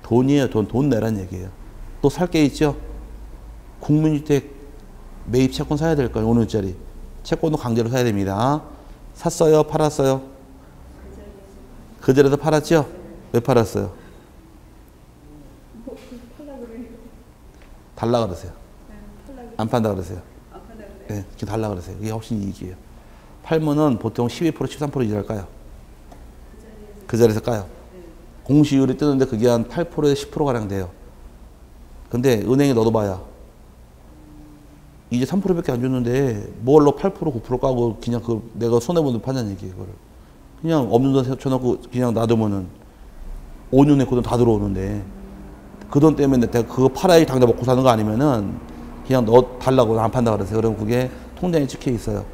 돈이에요. 돈 내란 얘기예요. 또 살 게 있죠. 국민주택 매입 채권 사야 될 거예요. 5년짜리. 채권도 강제로 사야 됩니다. 샀어요? 팔았어요? 그 자리에서 팔았죠? 왜 팔았어요? 달라 그러세요. 안 판다 그러세요. 네, 지금 달라 그러세요. 이게 훨씬 이익이에요. 팔면은 보통 12%, 13% 이자를 까요. 그 자리에서 까요. 공시율이 뜨는데 그게 한 8%에서 10%가량 돼요. 근데 은행에 넣어봐야 이제 3%밖에 안 줬는데 뭘로 8% 9% 까고 그냥 그 내가 손해본 돈 파냐는 얘기예요. 그거를. 그냥 없는 돈 세워놓고 그냥 놔두면은 5년 내그 돈 다 들어오는데 그 돈 때문에 내가 그거 팔아야 당장 먹고 사는 거 아니면은 그냥 너 달라고 안 판다 그러세요. 그럼 그게 통장에 찍혀 있어요.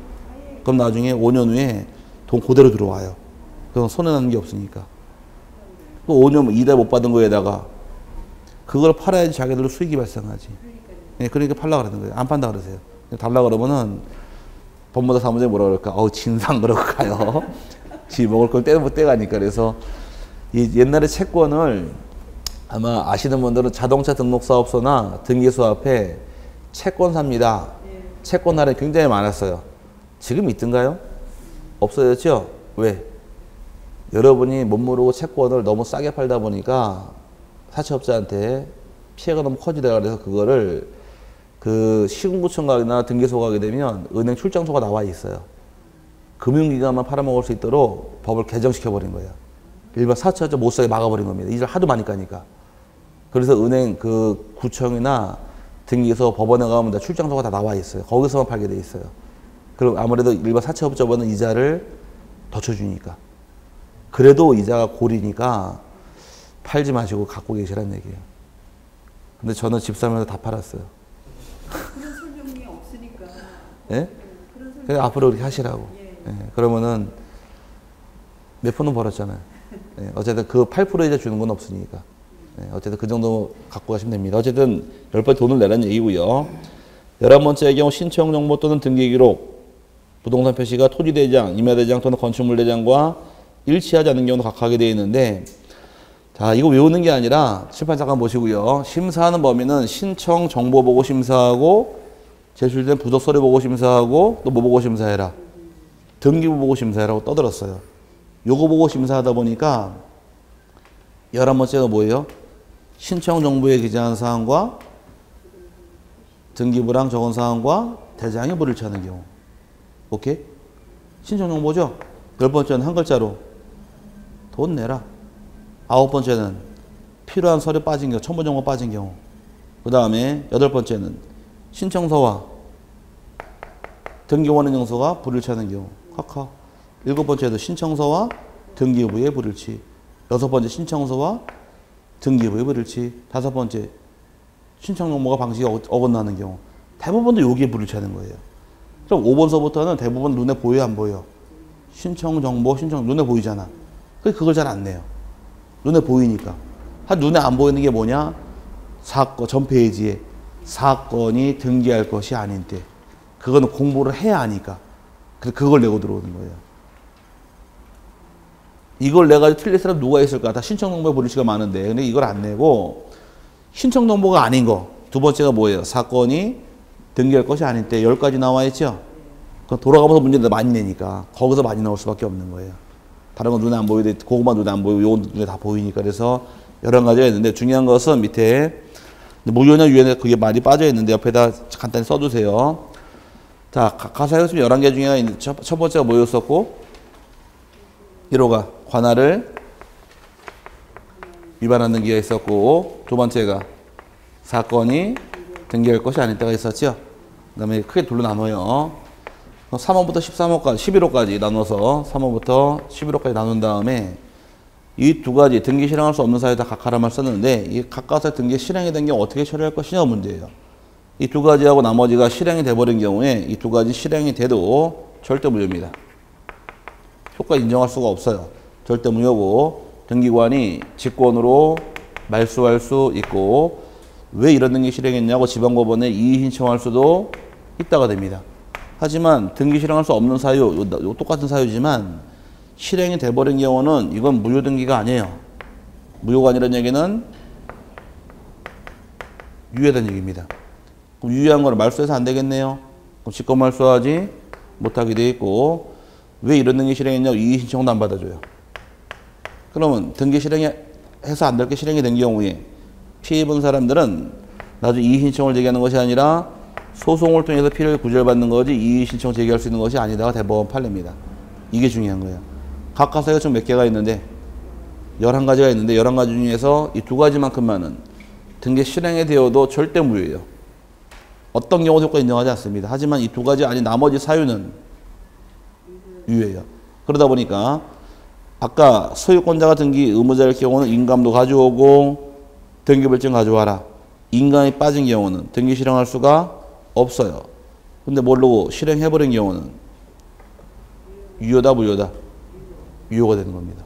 그럼 나중에 5년 후에 돈 그대로 들어와요. 그럼 손해나는 게 없으니까. 또 5년 이달 못 받은 거에다가 그걸 팔아야지 자기들도 수익이 발생하지. 예, 그러니까 팔라 그러는 거예요. 안 판다 그러세요. 달라 그러면은 법무사 사무장이 뭐라 그럴까? 진상 그러고 가요. 지 먹을 걸 떼가니까. 그래서 이 옛날에 채권을 아마 아시는 분들은 자동차 등록사업소나 등기소 앞에 채권 삽니다. 채권 할인 굉장히 많았어요. 지금 있던가요? 없어졌죠? 왜? 여러분이 못 모르고 채권을 너무 싸게 팔다 보니까 사채업자한테 피해가 너무 커지다 그래서 그거를 그 시군구청 가거나 등기소 가게 되면 은행 출장소가 나와 있어요. 금융기관만 팔아먹을 수 있도록 법을 개정시켜버린 거예요. 일반 사채업자 못 사게 막아버린 겁니다. 이걸 하도 많이 까니까. 그래서 은행 그 구청이나 등기소 법원에 가면 다 출장소가 다 나와 있어요. 거기서만 팔게 돼 있어요. 그리고 아무래도 일반 사채업자보다는 이자를 더 쳐주니까. 그래도 이자가 고리니까 팔지 마시고 갖고 계시란 얘기예요. 근데 저는 집 사면서 다 팔았어요. 그런 설명이 없으니까. 예? 그래 앞으로 그렇게 하시라고. 예. 그러면은 몇 푼은 벌었잖아요. 예. 어쨌든 그 8% 이자 주는 건 없으니까. 예. 어쨌든 그 정도 갖고 가시면 됩니다. 어쨌든 10번 돈을 내라는 얘기고요. 11번째의 경우 신청 정보 또는 등기 기록, 부동산 표시가 토지대장, 임야대장 또는 건축물대장과 일치하지 않는 경우도 각하게 되어 있는데, 자, 이거 외우는 게 아니라 칠판 잠깐 보시고요. 심사하는 범위는 신청 정보 보고 심사하고, 제출된 부속 서류 보고 심사하고, 또 뭐 보고 심사해라? 등기부 보고 심사해라고 떠들었어요. 요거 보고 심사하다 보니까 11번째가 뭐예요? 신청 정보에 기재한 사항과 등기부랑 적은 사항과 대장에 불일치하는 경우. 오케이? 신청 정보죠? 10번째는 한 글자로 돈 내라. 9번째는 필요한 서류 빠진 경우, 첨부 정보 빠진 경우. 그 다음에 8번째는 신청서와 등기원인 영서가 불일치하는 경우. 카카. 7번째도 신청서와 등기부의 불일치. 6번째 신청서와 등기부의 불일치. 5번째 신청 정보가 방식이 어긋나는 경우. 대부분도 여기에 불일치하는 거예요. 그럼 5번서부터는 대부분 눈에 보여요, 안 보여요? 신청 정보, 신청 눈에 보이잖아. 그걸 잘 안 내요. 눈에 보이니까. 눈에 안 보이는 게 뭐냐? 사건, 전 페이지에 사건이 등기할 것이 아닌 때. 그거는 공부를 해야 하니까. 그래서 그걸 내고 들어오는 거예요. 이걸 내가지고 틀릴 사람 누가 있을까? 다 신청 정보에 불일치가 많은데. 근데 이걸 안 내고 신청 정보가 아닌 거. 두 번째가 뭐예요? 사건이 등기할 것이 아닌 때 10가지 나와 있죠? 그럼 돌아가면서 문제를 많이 내니까 거기서 많이 나올 수밖에 없는 거예요. 다른 건 눈에 안 보이는데 그것만 눈에 안 보이고 요건 눈에 다 보이니까. 그래서 11가지가 있는데 중요한 것은 밑에 무효냐 유효냐 그게 많이 빠져 있는데 옆에다 간단히 써두세요. 자, 가사에 지금 11개 중에 첫 번째가 뭐였었고 1호가 관할을 위반하는 기가 있었고 두 번째가 사건이 등기할 것이 아닌 때가 있었죠. 그 다음에 크게 둘로 나눠요. 3호부터 13호까지 11호까지 나눠서 3호부터 11호까지 나눈 다음에 이 두 가지 등기 실행할 수 없는 사유에 다 각하라만 썼는데 이 각각의 등기 실행이 된 경우 어떻게 처리할 것이냐 문제예요. 이 두 가지하고 나머지가 실행이 돼버린 경우에 이 두 가지 실행이 돼도 절대 무효입니다. 효과 인정할 수가 없어요. 절대 무효고 등기관이 직권으로 말소할 수 있고 왜 이런 등기 실행했냐고 지방법원에 이의 신청할 수도 있다가 됩니다. 하지만 등기 실행할 수 없는 사유, 요 똑같은 사유지만 실행이 돼버린 경우는 이건 무효 등기가 아니에요. 무효가 아니라는 얘기는 유효하다는 얘기입니다. 그럼 유효한 거를 말소해서 안 되겠네요. 그럼 직권 말소하지 못하게 돼 있고 왜 이런 등기 실행했냐고 이의 신청도 안 받아줘요. 그러면 등기 실행해서 안 될 게 실행이 된 경우에 피해 입은 사람들은 나중에 이의 신청을 제기하는 것이 아니라 소송을 통해서 피해를 구제받는 거지 이의 신청 제기할 수 있는 것이 아니다가 대법원 판례입니다. 이게 중요한 거예요. 각각 사유가 총 몇 개가 있는데 11가지가 있는데 11가지 중에서 이 두 가지만큼만은 등기 실행이 되어도 절대 무효예요. 어떤 경우도 효과 인정하지 않습니다. 하지만 이 두 가지 아닌 나머지 사유는 유효해요. 그러다 보니까 아까 소유권자가 등기 의무자일 경우는 인감도 가져오고 등기불증 가져와라. 인감이 빠진 경우는 등기 실행할 수가 없어요. 근데 모르고 실행해버린 경우는 유효다 무효다? 유효가 되는 겁니다.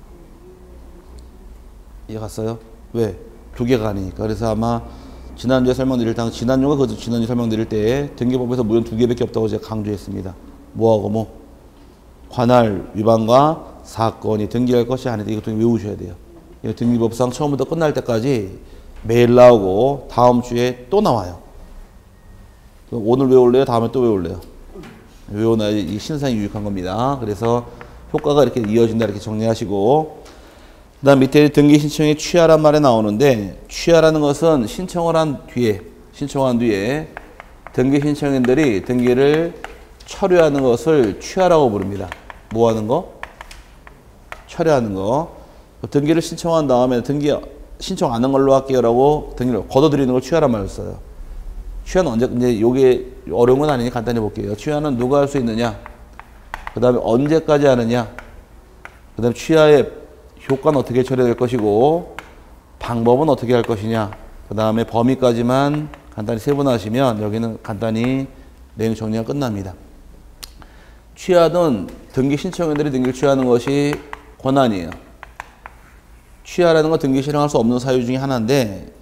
이해 갔어요? 왜? 두 개가 아니니까. 그래서 아마 지난주에 설명드릴 때, 지난주 설명드릴 때 등기법에서 무효는 두 개밖에 없다고 제가 강조했습니다. 뭐하고 뭐? 관할 위반과 사건이 등기할 것이 아니다. 이거 외우셔야 돼요. 이거 등기법상 처음부터 끝날 때까지 매일 나오고 다음 주에 또 나와요. 오늘 외울래요? 다음에 또 외울래요? 외워놔야 이 신상이 유익한 겁니다. 그래서 효과가 이렇게 이어진다 이렇게 정리하시고, 그 다음 밑에 등기 신청에 취하란 말에 나오는데, 취하라는 것은 신청한 뒤에 등기 신청인들이 등기를 처리하는 것을 취하라고 부릅니다. 뭐 하는 거? 처리하는 거. 등기를 신청한 다음에 등기 신청 안 한 걸로 할게요라고 등기를 걷어들이는 걸 취하란 말을 써요. 취하는 언제, 이제 요게 어려운 건 아니니 간단히 볼게요. 취하는 누가 할 수 있느냐? 그 다음에 언제까지 하느냐? 그 다음에 취하의 효과는 어떻게 처리될 것이고, 방법은 어떻게 할 것이냐? 그 다음에 범위까지만 간단히 세분화하시면 여기는 간단히 내용 정리가 끝납니다. 취하든 등기 신청인들이 등기를 취하는 것이 권한이에요. 취하라는 건 등기 실행할 수 없는 사유 중에 하나인데,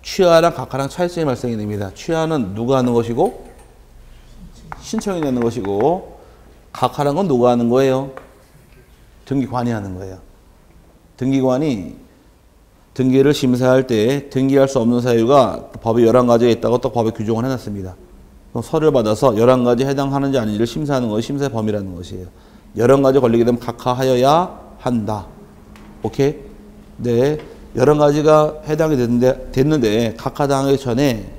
취하랑 각하랑 차이점이 발생이 됩니다. 취하는 누가 하는 것이고 신청인이 하는 것이고, 각하라는 건 누가 하는 거예요? 등기관이 하는 거예요. 등기관이 등기를 심사할 때 등기할 수 없는 사유가 법에 11가지가 있다고 또 법에 규정을 해놨습니다. 그럼 서류를 받아서 11가지 해당하는지 아닌지를 심사하는 것이 심사의 범위라는 것이에요. 11가지 걸리게 되면 각하하여야 한다. 오케이? 네. 11가지가 해당이 됐는데 각하당하기 전에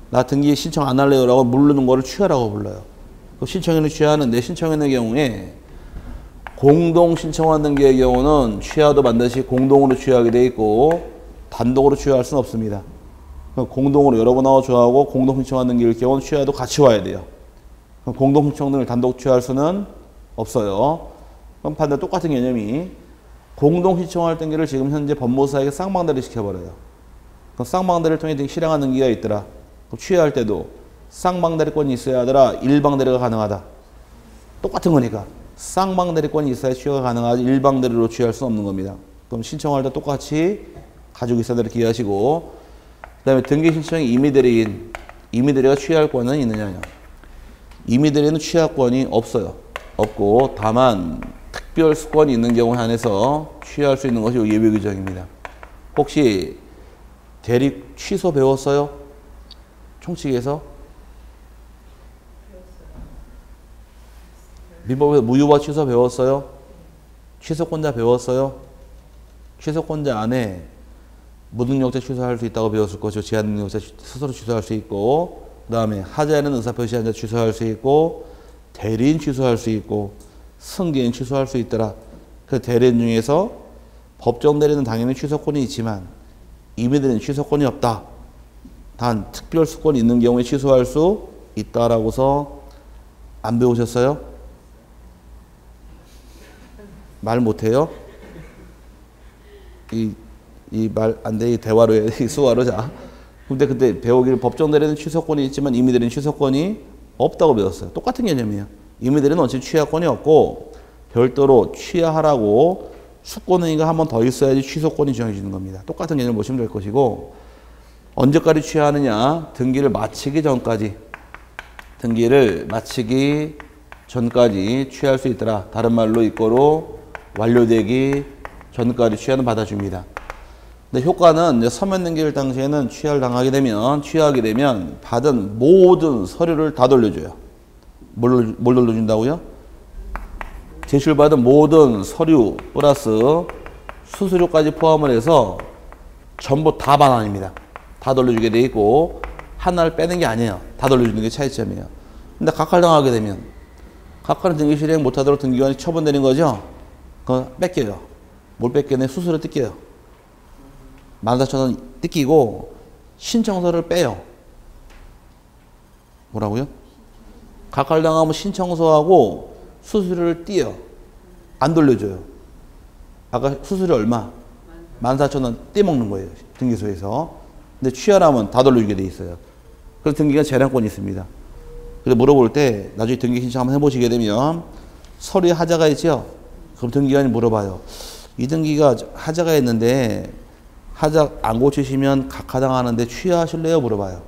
나 등기 신청 안 할래요 라고 물르는 거를 취하라고 불러요. 그 신청인을 취하는데, 신청인의 경우에 공동 신청한 등기의 경우는 취하도 반드시 공동으로 취하게 돼 있고 단독으로 취하할 수는 없습니다. 공동으로 여러 번 나와 취하고 공동 신청한 등기일 경우는 취하도 같이 와야 돼요. 공동 신청 등을 단독 취할 수는 없어요. 그럼 반대로 똑같은 개념이 공동 신청할 등기를 지금 현재 법무사에게 쌍방대리 시켜버려요. 그럼 쌍방대리를 통해 등기 실행한 등기가 있더라. 그럼 취하할 때도 쌍방대리권이 있어야 하더라, 일방대리가 가능하다. 똑같은 거니까 쌍방대리권이 있어야 취하가 가능하지 일방대리로 취할 수는 없는 겁니다. 그럼 신청할 때 똑같이 가지고 있어야 이렇게 이해하시고, 그 다음에 등기 신청이 임의대리인, 임의대리가 취할 권은 있느냐? 임의대리는 취하권이 없어요. 없고 다만 특별 수권이 있는 경우에 한해서 취할 수 있는 것이 예외 규정입니다. 혹시 대리 취소 배웠어요? 총칙에서? 민법에서 무효와 취소 배웠어요? 취소권자 배웠어요? 취소권자 안에 무능력자 취소할 수 있다고 배웠을 것이고, 제한능력자 스스로 취소할 수 있고, 그 다음에 하지 않은 의사표시한 자 취소할 수 있고, 대리인 취소할 수 있고, 승계인 취소할 수 있더라. 그 대리인 중에서 법정 대리는 당연히 취소권이 있지만 임의대리는 취소권이 없다. 단 특별 수권이 있는 경우에 취소할 수 있다라고서 안 배우셨어요? 말 못해요? 이 말 안 돼. 이 대화로 해. 이 수화로. 자. 근데 그때 배우기를 법정 대리는 취소권이 있지만 임의대리는 취소권이 없다고 배웠어요. 똑같은 개념이에요. 임의대리는 어차피 취하권이 없고 별도로 취하하라고 수권행위가 한 번 더 있어야지 취소권이 정해지는 겁니다. 똑같은 개념을 보시면 될 것이고, 언제까지 취하느냐? 등기를 마치기 전까지. 등기를 마치기 전까지 취할 수 있더라. 다른 말로 이거로 완료되기 전까지 취하는 받아줍니다. 근데 효과는 이제 서면 등기를 당시에는 취하게 되면 받은 모든 서류를 다 돌려줘요. 뭘 돌려준다고요? 제출받은 모든 서류 플러스 수수료까지 포함을 해서 전부 다 반환입니다. 다 돌려주게 돼 있고, 하나를 빼는 게 아니에요. 다 돌려주는 게 차이점이에요. 근데 각하당하게 되면 각하는 등기 실행 못하도록 등기관이 처분되는 거죠. 그거 뺏겨요. 뭘 뺏겨내? 수수료 뜯겨요. 14,000원 뜯기고 신청서를 빼요. 뭐라고요? 각할당하면 신청서하고 수수료를 띄어. 안 돌려줘요. 아까 수수료 얼마? 14,000원 떼먹는 거예요. 등기소에서. 근데 취하라면 다 돌려주게 돼 있어요. 그래서 등기가 재량권이 있습니다. 그래서 물어볼 때 나중에 등기 신청 한번 해보시게 되면 서류에 하자가 있죠? 그럼 등기관이 물어봐요. 이 등기가 하자가 있는데 하자 안 고치시면 각하당하는데 취하하실래요? 물어봐요.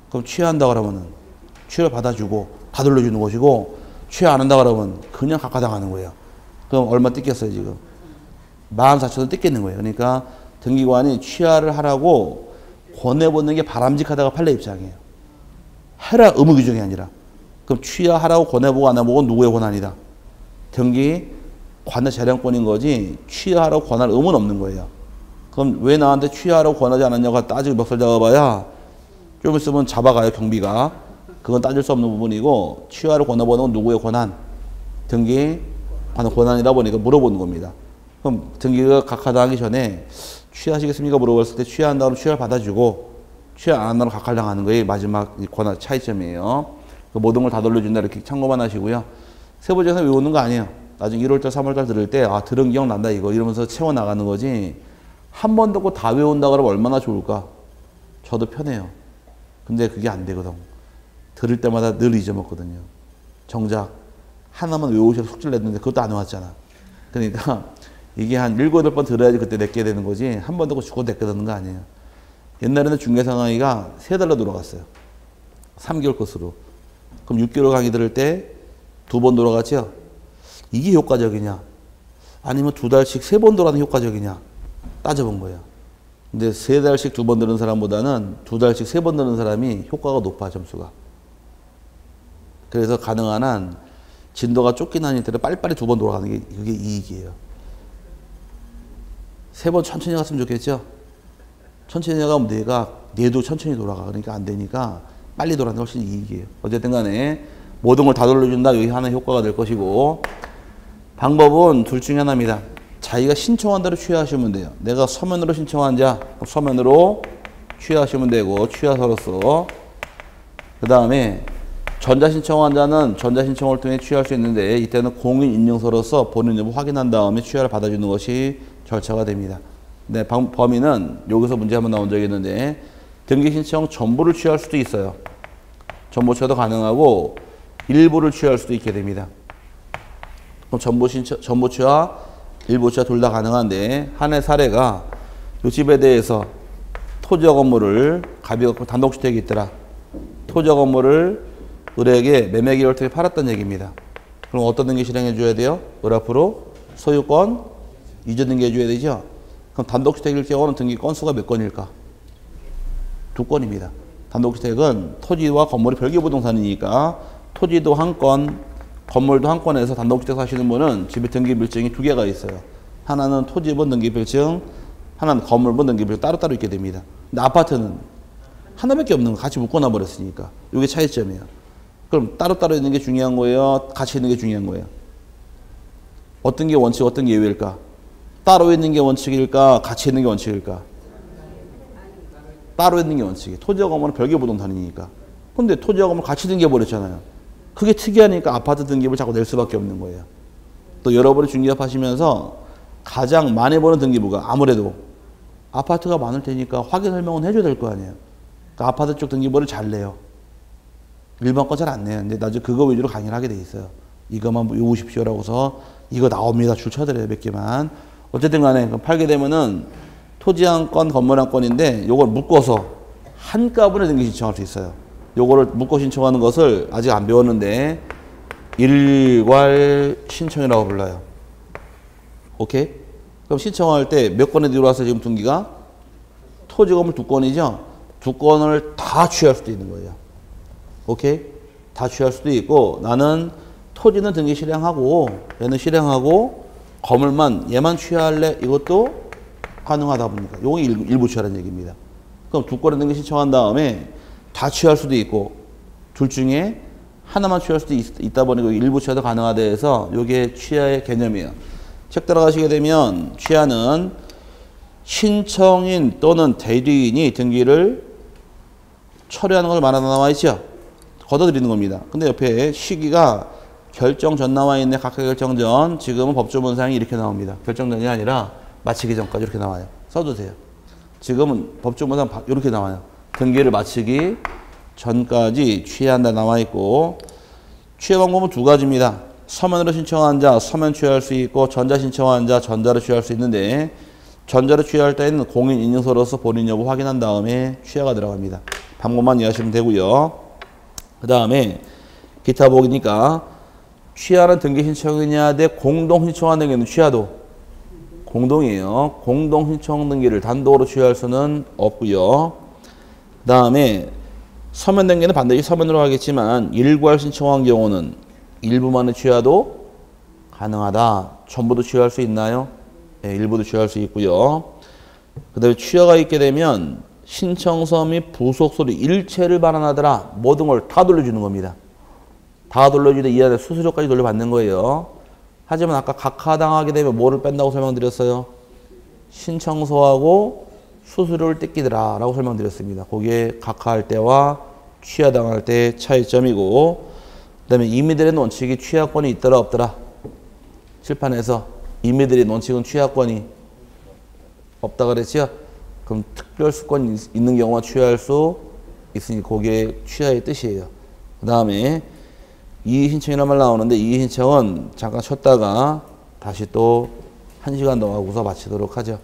그럼 취하한다 그러면은 취를 받아주고 다 돌려주는 것이고 취하 안 한다 그러면 그냥 각하당하는 거예요. 그럼 얼마 뜯겠어요 지금? 14,000원 뜯겠는 거예요. 그러니까 등기관이 취하를 하라고 권해보는 게 바람직하다가 판례 입장이에요. 해라 의무 규정이 아니라. 그럼 취하하라고 권해보고 안 해보고 누구의 권한이다? 등기 관할 재량권인 거지 취하하라고 권할 의무는 없는 거예요. 그럼 왜 나한테 취하하라고 권하지 않았냐고 따지고 멱살 잡아봐야 좀 있으면 잡아가요 경비가. 그건 따질 수 없는 부분이고 취하를 권해보는 건 누구의 권한? 등기 관할 권한이다 보니까 물어보는 겁니다. 그럼 등기가 각하당하기 전에 취하하시겠습니까? 물어봤을 때 취하한다 그러면 취하를 받아주고 취하 안 한다면 각하당하는 거예요. 마지막 권한 차이점이에요. 그 모든 걸 다 돌려준다 이렇게 참고만 하시고요. 세부조사 외우는 거 아니에요. 나중에 1월달 3월달 들을 때 아 들은 기억난다 이거 이러면서 채워나가는 거지 한 번 듣고 다 외운다 그러면 얼마나 좋을까? 저도 편해요. 근데 그게 안 되거든. 들을 때마다 늘 잊어먹거든요. 정작 하나만 외우셔서 숙제를 냈는데 그것도 안 외웠잖아. 그러니까 이게 한 7, 8번 들어야지 그때 내게 되는 거지 한 번 듣고 죽어도 내게 되는 거 아니에요. 옛날에는 중개상강의가 3달로 돌아갔어요. 3개월 코스로. 그럼 6개월 강의 들을 때 2번 돌아갔죠? 이게 효과적이냐? 아니면 2달씩 3번 돌아가는 효과적이냐? 따져본 거예요. 근데 3달씩 2번 들은 사람보다는 2달씩 3번 들은 사람이 효과가 높아, 점수가. 그래서 가능한 한 진도가 쫓긴 한이들은 빨리빨리 2번 돌아가는 게 그게 이익이에요. 3번 천천히 갔으면 좋겠죠? 천천히 가면 뇌도 천천히 돌아가. 그러니까 안 되니까 빨리 돌아가는 게 훨씬 이익이에요. 어쨌든 간에 모든 걸 다 돌려준다. 여기 하나의 효과가 될 것이고 방법은 둘 중에 하나입니다. 자기가 신청한 대로 취하하시면 돼요. 내가 서면으로 신청한 자 서면으로 취하하시면 되고 취하서로서 그 다음에 전자신청한 자는 전자신청을 통해 취할 수 있는데 이때는 공인인증서로서 본인 여부 확인한 다음에 취하를 받아주는 것이 절차가 됩니다. 네, 범위는 여기서 문제 한번 나온 적이 있는데 등기신청 전부를 취할 수도 있어요. 전부 취하도 가능하고 일부를 취할 수도 있게 됩니다. 그럼 전부 취하, 일부 취하 둘 다 가능한데 한 해 사례가 이 집에 대해서 토지와 건물을 가비가 단독주택이 있더라. 토지와 건물을 을에게 매매 기간을 통해 팔았다는 얘기입니다. 그럼 어떤 등기 실행해 줘야 돼요? 을 앞으로 소유권 이전 등기해 줘야 되죠? 그럼 단독주택일 경우는 등기 건수가 몇 건일까? 2건입니다. 단독주택은 토지와 건물이 별개 부동산이니까 토지도 한 건, 건물도 한 건에서 단독주택 사시는 분은 집에 등기밀증이 2개가 있어요. 하나는 토지번 등기밀증, 하나는 건물번 등기밀증 따로따로 있게 됩니다. 근데 아파트는 하나밖에 없는 거 같이 묶어놔 버렸으니까 이게 차이점이에요. 그럼 따로따로 있는 게 중요한 거예요? 같이 있는 게 중요한 거예요? 어떤 게 원칙, 어떤 게 예외일까? 따로 있는 게 원칙일까? 같이 있는 게 원칙일까? 따로 있는 게 원칙이에요. 토지와 건물은 별개 부동산이니까. 근데 토지와 건물 같이 등기해버렸잖아요. 그게 특이하니까 아파트 등기부를 자꾸 낼 수밖에 없는 거예요. 또 여러분이 중개업 하시면서 가장 많이 보는 등기부가 아무래도 아파트가 많을 테니까 확인 설명은 해줘야 될 거 아니에요. 그러니까 아파트 쪽 등기부를 잘 내요. 일반 거 잘 안 내요. 근데 나중에 그거 위주로 강의를 하게 돼 있어요. 이거만 외우십시오라고서 이거 나옵니다. 줄 쳐드려요. 몇 개만. 어쨌든 간에 팔게 되면은 토지 한 건, 건물 한 건인데 요걸 묶어서 한꺼번에 등기 신청할 수 있어요. 요거를 묶어 신청하는 것을 아직 안 배웠는데 일괄 신청이라고 불러요. 오케이? 그럼 신청할 때 몇 건에 들어와서 지금 등기가? 토지 건물 2건이죠? 2건을 다 취할 수도 있는 거예요. 오케이? 다 취할 수도 있고 나는 토지는 등기 실행하고 얘는 실행하고 건물만 얘만 취할래? 이것도 가능하다 보니까 요게 일부 취하라는 얘기입니다. 그럼 2건에 등기 신청한 다음에 다 취할 수도 있고 둘 중에 하나만 취할 수도 있다 보니까 일부 취하도 가능하다 해서 요게 취하의 개념이에요. 책 들어가시게 되면 취하는 신청인 또는 대리인이 등기를 철회하는 걸 말하는 나와 있죠. 걷어들이는 겁니다. 근데 옆에 시기가 결정 전 나와 있네. 각하 결정 전. 지금은 법조문상이 이렇게 나옵니다. 결정 전이 아니라 마치기 전까지 이렇게 나와요. 써두세요. 지금은 법조문상 이렇게 나와요. 등기를 마치기 전까지 취하한다 나와 있고, 취하 방법은 두 가지입니다. 서면으로 신청한 자 서면 취하할 수 있고, 전자 신청한 자 전자로 취하할 수 있는데, 전자로 취하할 때는 공인 인증서로서 본인 여부 확인한 다음에 취하가 들어갑니다. 방법만 이해하시면 되고요. 그 다음에 기타 보기니까 취하는 등기 신청이냐 대 공동 신청한 등기는 취하도 공동이에요. 공동 신청 등기를 단독으로 취하할 수는 없고요. 그 다음에 서면 등기는 반드시 서면으로 하겠지만 일괄 신청한 경우는 일부만의 취하도 가능하다. 전부도 취하할 수 있나요? 네, 일부도 취하할 수 있고요. 그 다음에 취하가 있게 되면 신청서 및 부속서류 일체를 반환하더라. 모든 걸 다 돌려주는 겁니다. 다 돌려주는데 이 안에 수수료까지 돌려받는 거예요. 하지만 아까 각하당하게 되면 뭐를 뺀다고 설명드렸어요? 신청서하고 수수료를 뜯기더라 라고 설명드렸습니다. 그게 각하할 때와 취하당할 때의 차이점이고, 그 다음에 임의들의 논칙이 취하권이 있더라 없더라? 칠판에서 임의들의 논칙은 취하권이 없다 그랬죠? 그럼 특별수권이 있는 경우가 취하할 수 있으니 그게 취하의 뜻이에요. 그 다음에 이의신청이라는 말 나오는데, 이의신청은 잠깐 쉬었다가 다시 또 1시간 더 하고서 마치도록 하죠.